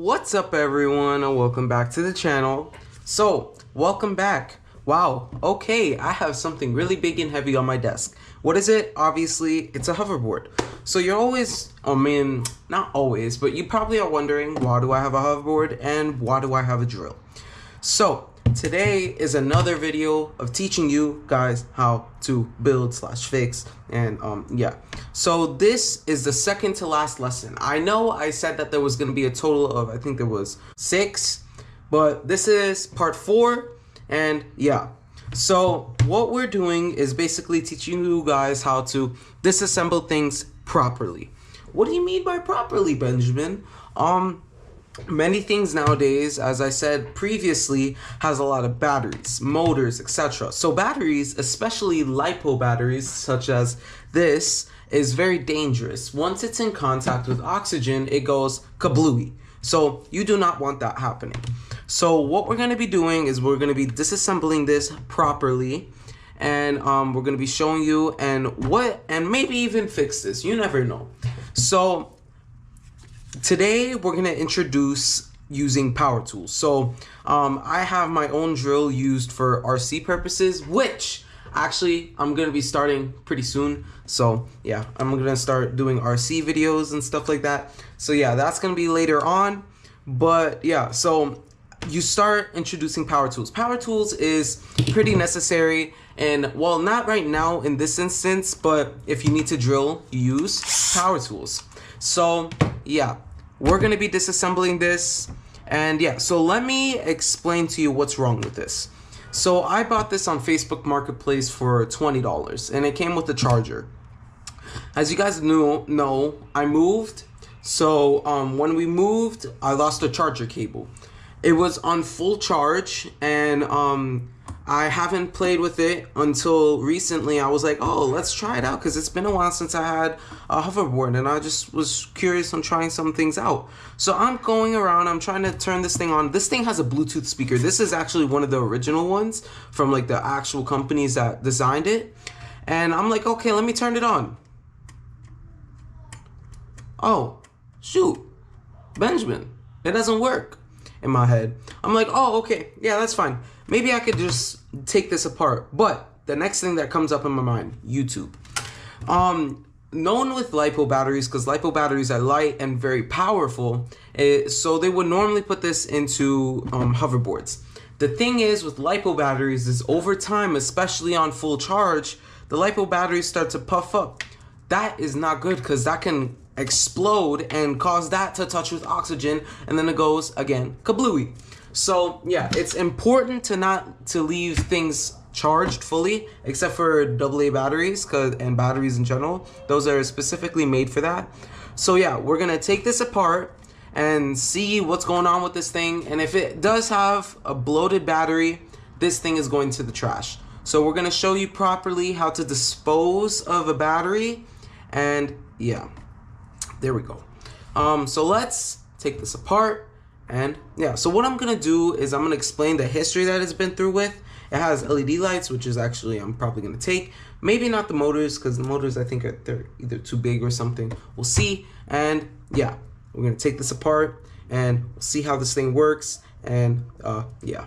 What's up everyone and welcome back to the channel. So welcome back. Wow, okay, I have something really big and heavy on my desk. What is it? Obviously it's a hoverboard. So you're always, not always, but you probably are wondering, why do I have a hoverboard and why do I have a drill? So today is another video of teaching you guys how to build / fix, and yeah. So this is the second to last lesson. I know I said that there was going to be a total of, I think there was 6, but this is part 4, and yeah. So what we're doing is basically teaching you guys how to disassemble things properly. What do you mean by properly, Benjamin? Many things nowadays, as I said previously, has a lot of batteries, motors, etc. So batteries, especially LiPo batteries such as this, is very dangerous. Once it's in contact with oxygen, it goes kablooey. So you do not want that happening. So what we're going to be doing is we're going to be disassembling this properly, and we're going to be showing you and maybe even fix this. You never know. So today we're going to introduce using power tools. So I have my own drill used for RC purposes, which actually I'm going to be starting pretty soon. So yeah, I'm going to start doing RC videos and stuff like that. So yeah, that's going to be later on. But yeah, so you start introducing power tools. Power tools is pretty necessary, and well, not right now in this instance, but if you need to drill, you use power tools. So yeah, we're going to be disassembling this, and yeah, so let me explain to you what's wrong with this. So I bought this on Facebook Marketplace for $20, and it came with a charger. As you guys know, I moved. So when we moved, I lost a charger cable. It was on full charge, and I haven't played with it until recently. I was like, oh, let's try it out, because it's been a while since I had a hoverboard, and I just was curious on trying some things out. So I'm going around, I'm trying to turn this thing on. This thing has a Bluetooth speaker. This is actually one of the original ones from like the actual companies that designed it. And I'm like, okay, let me turn it on. Oh, shoot, Benjamin, it doesn't work. In my head, I'm like, oh, okay, yeah, that's fine. Maybe I could just take this apart. But the next thing that comes up in my mind, YouTube. Known with LiPo batteries, because LiPo batteries are light and very powerful, so they would normally put this into hoverboards. The thing is with LiPo batteries is over time, especially on full charge, the LiPo batteries start to puff up. That is not good, because that can explode and cause that to touch with oxygen, and then it goes again kablooey. So yeah, it's important to leave things charged fully, except for AA batteries and batteries in general. Those are specifically made for that. So yeah, we're gonna take this apart and see what's going on with this thing, and if it does have a bloated battery, this thing is going to the trash. So we're gonna show you properly how to dispose of a battery, and yeah, there we go. So let's take this apart, and yeah, so what I'm gonna do is I'm gonna explain the history that it's been through with. It has LED lights, which is actually I'm probably gonna take. Maybe not the motors, because the motors I think they're either too big or something. We'll see. And yeah, we're gonna take this apart and we'll see how this thing works, and yeah.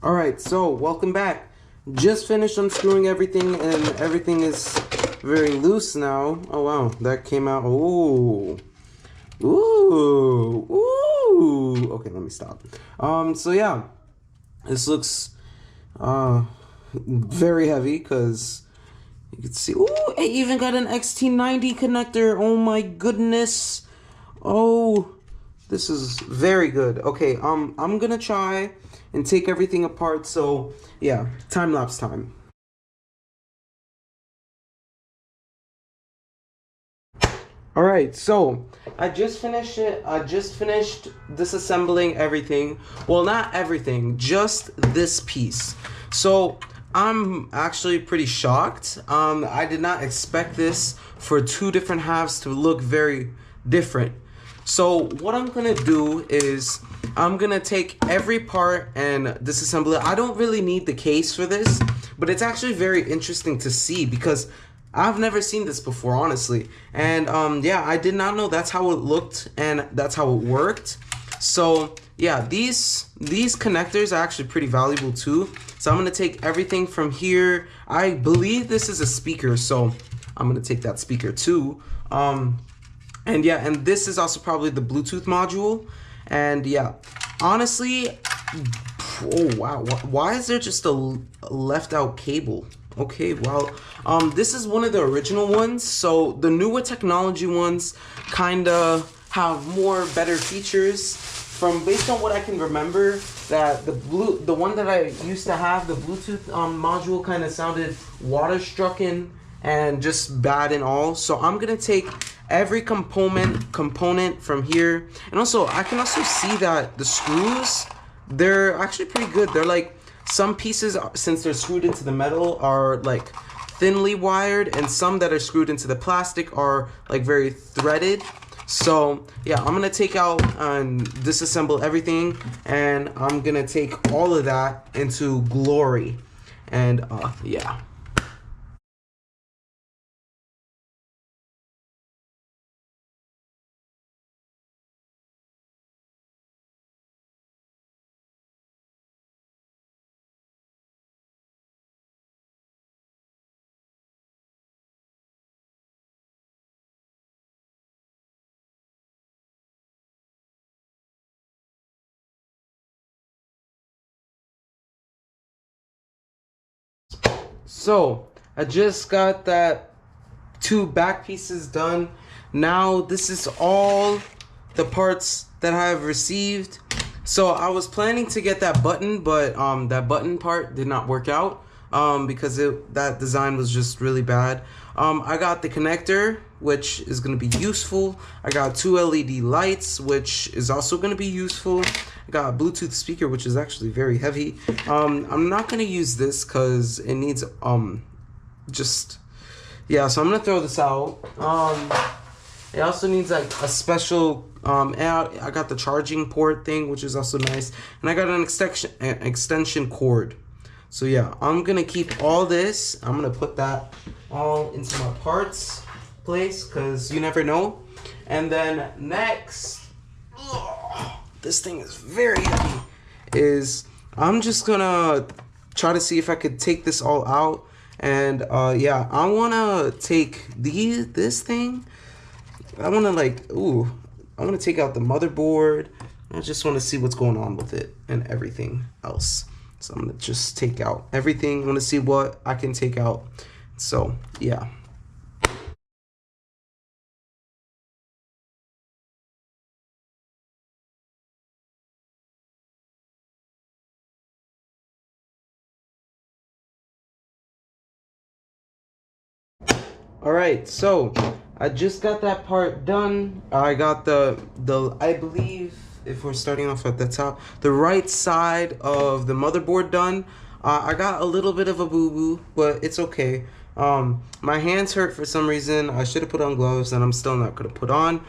Alright, so welcome back. Just finished unscrewing everything, and everything is very loose now. Oh wow, that came out. Ooh. Ooh. Ooh. Okay, let me stop. So yeah, this looks very heavy, because you can see, ooh, it even got an XT90 connector. Oh my goodness. Oh, this is very good. Okay, I'm gonna try and take everything apart. So yeah, time lapse time. All right, so I just finished it. I just finished disassembling everything. Well, not everything, just this piece. So I'm actually pretty shocked. I did not expect this for two different halves to look very different. So what I'm gonna do is I'm gonna take every part and disassemble it. I don't really need the case for this, but it's actually very interesting to see because I've never seen this before, honestly. And yeah, I did not know that's how it looked and that's how it worked. So yeah, these connectors are actually pretty valuable too. So I'm gonna take everything from here. I believe this is a speaker, so I'm gonna take that speaker too. And yeah, and this is also probably the Bluetooth module. And yeah, honestly, oh wow, why is there just a left out cable? Okay, well, this is one of the original ones. So the newer technology ones kind of have more better features. From based on what I can remember, that the one that I used to have, the Bluetooth module kind of sounded water-strucken and just bad and all. So I'm gonna take every component from here, and also I can also see that the screws, they're actually pretty good. They're like, some pieces, since they're screwed into the metal, are like thinly wired, and some that are screwed into the plastic are like very threaded. So yeah, I'm gonna take out and disassemble everything, and I'm gonna take all of that into glory. And yeah. So I just got that two back pieces done. Now this is all the parts that I have received. So I was planning to get that button, but that button part did not work out because that design was just really bad. I got the connector, which is going to be useful. I got two LED lights, which is also going to be useful. I got a Bluetooth speaker, which is actually very heavy. I'm not going to use this because it needs just, yeah, so I'm going to throw this out. It also needs like a special I got the charging port thing, which is also nice, and I got an extension cord. So yeah, I'm gonna keep all this. I'm gonna put that all into my parts place because you never know. And then next, this thing is very heavy. I'm just gonna try to see if I could take this all out. And yeah, I wanna take this thing. I wanna I want to take out the motherboard. I just want to see what's going on with it and everything else. So I'm going to just take out everything. I want to see what I can take out. So, yeah. All right, so I just got that part done. I got I believe, if we're starting off at the top, the right side of the motherboard done. I got a little bit of a boo-boo, but it's okay. My hands hurt for some reason. I should have put on gloves, and I'm still not gonna put on.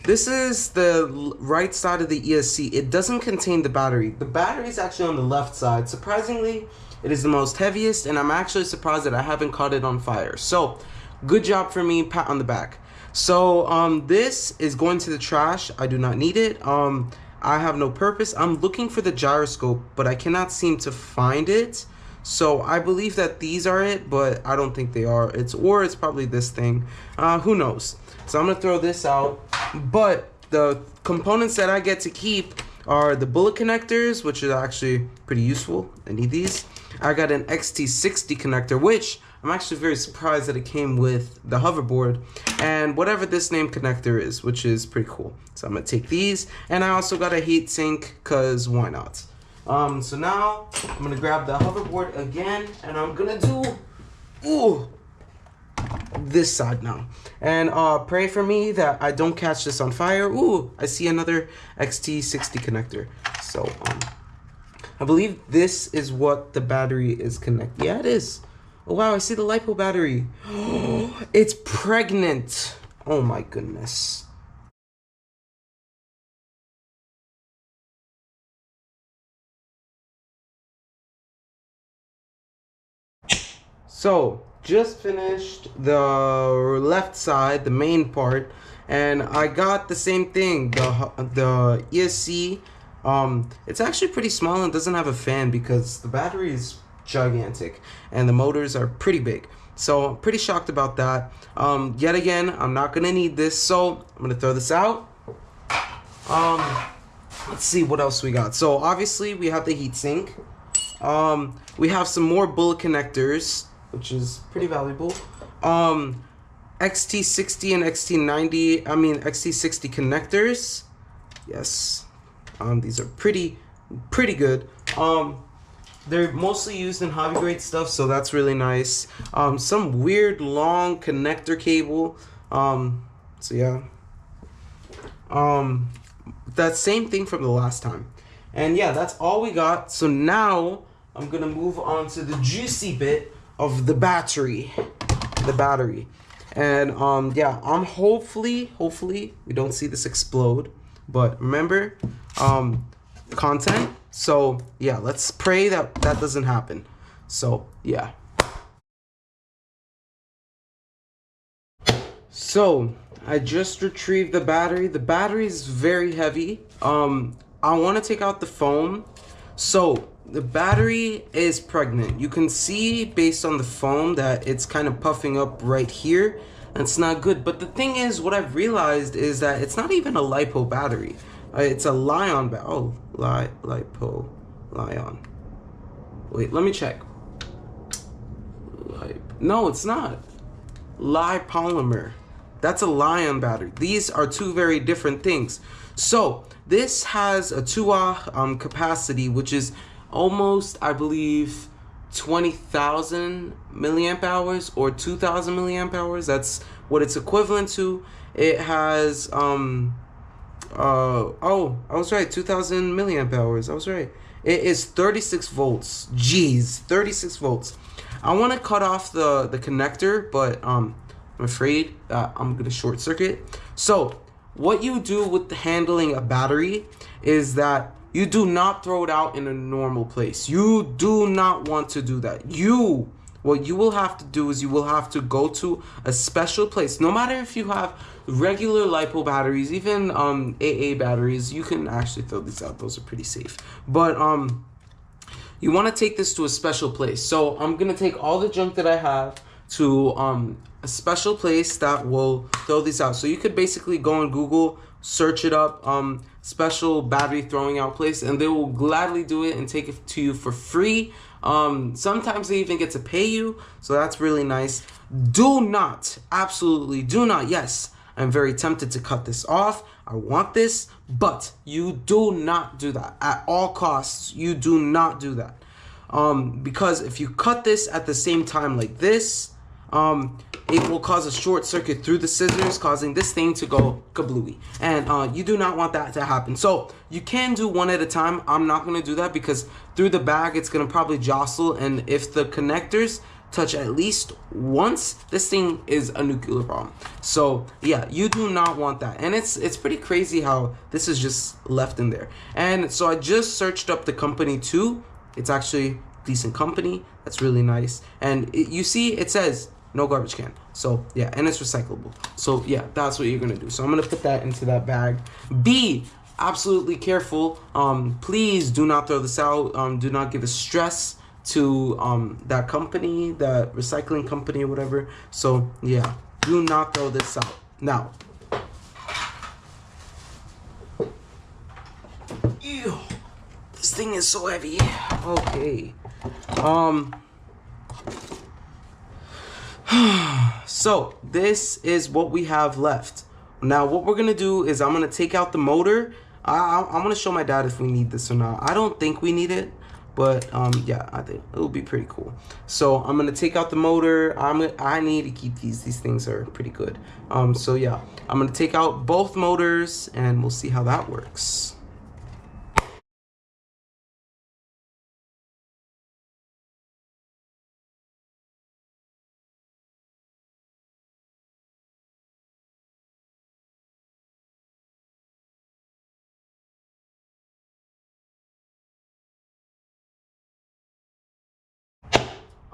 This is the right side of the ESC. It doesn't contain the battery. The battery is actually on the left side. Surprisingly, it is the most heaviest, and I'm actually surprised that I haven't caught it on fire. So, good job for me, pat on the back. So, this is going to the trash. I do not need it. I have no purpose. I'm looking for the gyroscope, but I cannot seem to find it. So, I believe that these are it, but I don't think they are. It's probably this thing. Who knows? So, I'm going to throw this out. But the components that I get to keep are the bullet connectors, which are actually pretty useful. I need these. I got an XT60 connector, which I'm actually very surprised that it came with the hoverboard, and whatever this name connector is, which is pretty cool. So I'm gonna take these, and I also got a heat sink, cause why not? So now I'm gonna grab the hoverboard again, and I'm gonna do, this side now. And pray for me that I don't catch this on fire. Ooh, I see another XT60 connector. So I believe this is what the battery is connected. Yeah, it is. Oh wow, I see the LiPo battery. It's pregnant. Oh my goodness. So, just finished the left side, the main part, and I got the same thing, the ESC. It's actually pretty small and doesn't have a fan because the battery is gigantic and the motors are pretty big. So I'm pretty shocked about that. Yet again, I'm not gonna need this, so I'm gonna throw this out. Let's see what else we got. So obviously we have the heatsink. We have some more bullet connectors, which is pretty valuable. XT60 and XT60 connectors. Yes. These are pretty good. They're mostly used in hobby grade stuff, so that's really nice. Some weird long connector cable. So yeah. That same thing from the last time. And yeah, that's all we got. So now I'm gonna move on to the juicy bit of the battery. And yeah, I'm hopefully we don't see this explode. But remember, content. So yeah, let's pray that that doesn't happen. So yeah. So I just retrieved the battery. The battery is very heavy. I want to take out the foam. So the battery is pregnant. You can see based on the foam that it's kind of puffing up right here. It's not good. But the thing is, what I've realized is that it's not even a LiPo battery. It's a Lion battery. Oh, LiPo. Lion. Wait, let me check. No, it's not. Polymer. That's a Lion battery. These are two very different things. So this has a 2Ah capacity, which is almost, I believe, 20,000 milliamp hours or 2,000 milliamp hours. That's what it's equivalent to. It has oh, I was right, 2,000 milliamp hours. I was right. It is 36 volts. Jeez, 36 volts. I want to cut off the connector, but I'm afraid that I'm gonna short circuit. So what you do with handling a battery is that you do not throw it out in a normal place. You do not want to do that. What you will have to do is you will have to go to a special place. No matter if you have regular LiPo batteries, even AA batteries, you can actually throw these out. Those are pretty safe. But you want to take this to a special place. So I'm gonna take all the junk that I have to a special place that will throw these out. So you could basically go on Google, search it up, special battery throwing out place, and they will gladly do it and take it to you for free. Sometimes they even get to pay you, so that's really nice. Do not, absolutely do not, yes, I'm very tempted to cut this off. I want this, but you do not do that. At all costs, you do not do that. Because if you cut this at the same time like this, it will cause a short circuit through the scissors, causing this thing to go kablooey. And you do not want that to happen. So you can do one at a time. I'm not going to do that because through the bag, it's going to probably jostle. And if the connectors touch at least once, this thing is a nuclear bomb. So yeah, you do not want that. And it's pretty crazy how this is just left in there. And so I just searched up the company too. It's actually decent company. That's really nice. And you see, it says no garbage can. So yeah, and it's recyclable. So yeah, that's what you're gonna do. So I'm gonna put that into that bag. Be absolutely careful. Please do not throw this out. Do not give a stress to that company, that recycling company or whatever. So yeah, do not throw this out. Now, ew, this thing is so heavy. Okay. So this is what we have left. Now what we're gonna do is I'm gonna take out the motor. I'm gonna show my dad if we need this or not. I don't think we need it, but yeah, I think it will be pretty cool. So I'm gonna take out the motor. I need to keep these things are pretty good. So yeah, I'm gonna take out both motors and we'll see how that works.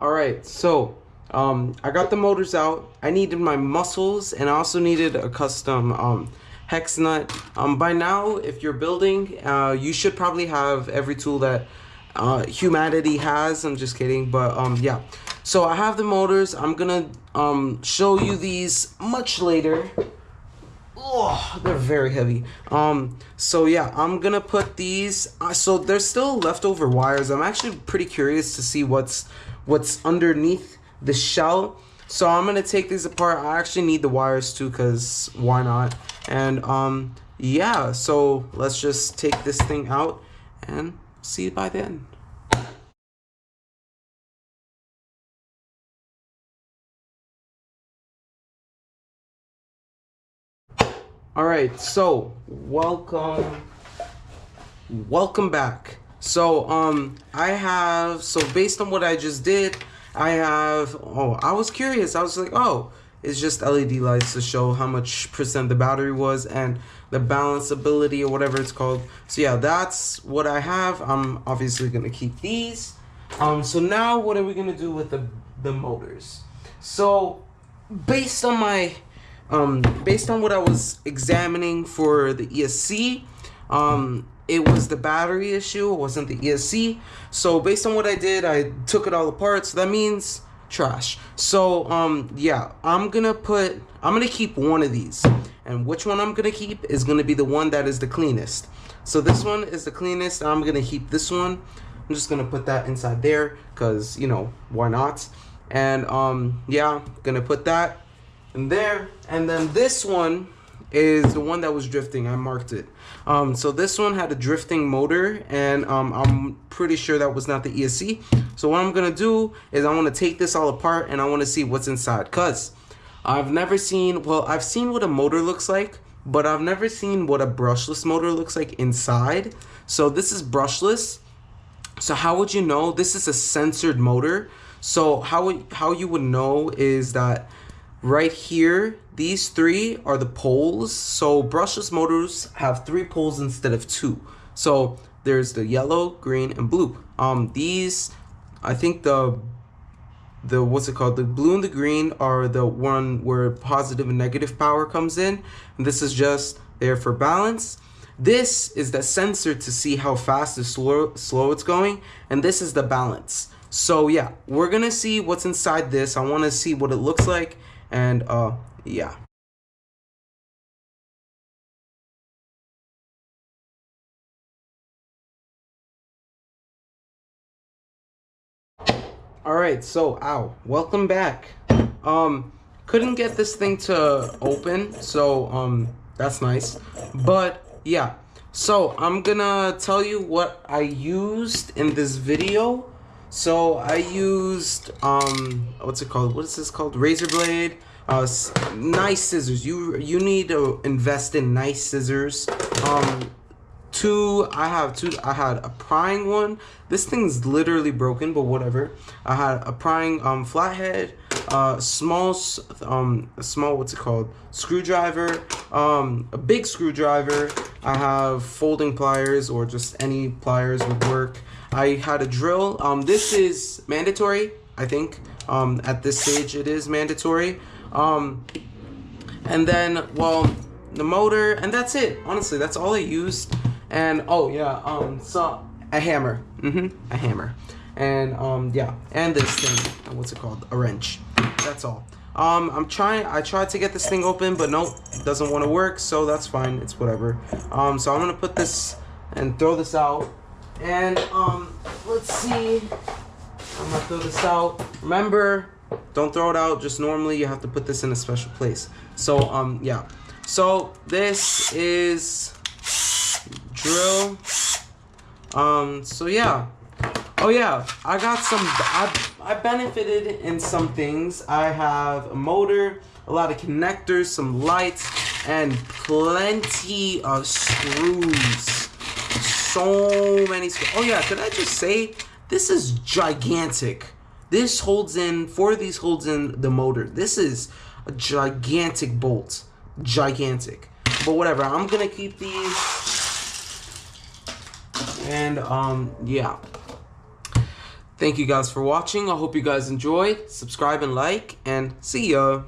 All right, so I got the motors out. I needed my muscles, and I also needed a custom hex nut. By now, if you're building, you should probably have every tool that humanity has. I'm just kidding, but yeah. So I have the motors. I'm gonna show you these much later. Oh, they're very heavy. So yeah, I'm gonna put these. So there's still leftover wires. I'm actually pretty curious to see what's underneath the shell. So I'm gonna take these apart. I actually need the wires too, cause why not? And yeah. So let's just take this thing out and see you by then. All right, so welcome back. So I have, so based on what I just did, I have, I was curious. I was like, oh, it's just LED lights to show how much percent the battery was and the balance ability or whatever it's called. So yeah, that's what I have. I'm obviously gonna keep these. So now what are we gonna do with the motors? So based on my based on what I was examining for the ESC, it was the battery issue, it wasn't the ESC. So based on what I did, I took it all apart, so that means trash. So yeah, I'm gonna keep one of these, and which one I'm gonna keep is gonna be the one that is the cleanest. So this one is the cleanest. I'm gonna keep this one. I'm just gonna put that inside there because, you know, why not? And yeah, gonna put that in there. And then this one is the one that was drifting. I marked it. So this one had a drifting motor, and I'm pretty sure that was not the ESC. So what I'm gonna do is I want to take this all apart and I want to see what's inside, cause I've never seen, well, I've seen what a motor looks like, but I've never seen what a brushless motor looks like inside. So this is brushless. So how would you know? This is a sensored motor. So how you would know is that right here, these three are the poles. So brushless motors have 3 poles instead of 2. So there's the yellow, green, and blue. These, I think the what's it called? The blue and the green are the one where positive and negative power comes in. And this is just there for balance. This is the sensor to see how fast or slow it's going. And this is the balance. So yeah, we're gonna see what's inside this. I wanna see what it looks like. And yeah. All right, so welcome back. Couldn't get this thing to open, so that's nice. But yeah, so I'm gonna tell you what I used in this video. So I used what's it called? What is this called? Razor blade. Nice scissors. You need to invest in nice scissors. I had a prying one. This thing's literally broken, but whatever. I had a prying flathead, small what's it called? Screwdriver, a big screwdriver. I have folding pliers, or just any pliers would work. I had a drill. This is mandatory, I think. At this stage it is mandatory. And then, well, the motor, and that's it. Honestly, that's all I used. And oh yeah, so a hammer, a hammer, and yeah, and this thing, what's it called? A wrench. That's all. I tried to get this thing open, but nope, it doesn't want to work. So that's fine. It's whatever. So I'm gonna put this and throw this out. And let's see. I'm gonna throw this out. Remember, don't throw it out just normally. You have to put this in a special place. So yeah. So this is drill. So yeah. Oh yeah, I got some, I benefited in some things. I have a motor, a lot of connectors, some lights, and plenty of screws. So many screws. Oh yeah, could I just say, this is gigantic. This holds in, 4 of these holds in the motor. This is a gigantic bolt. Gigantic. But whatever, I'm gonna keep these. And yeah. Thank you guys for watching. I hope you guys enjoyed. Subscribe and like, and see ya.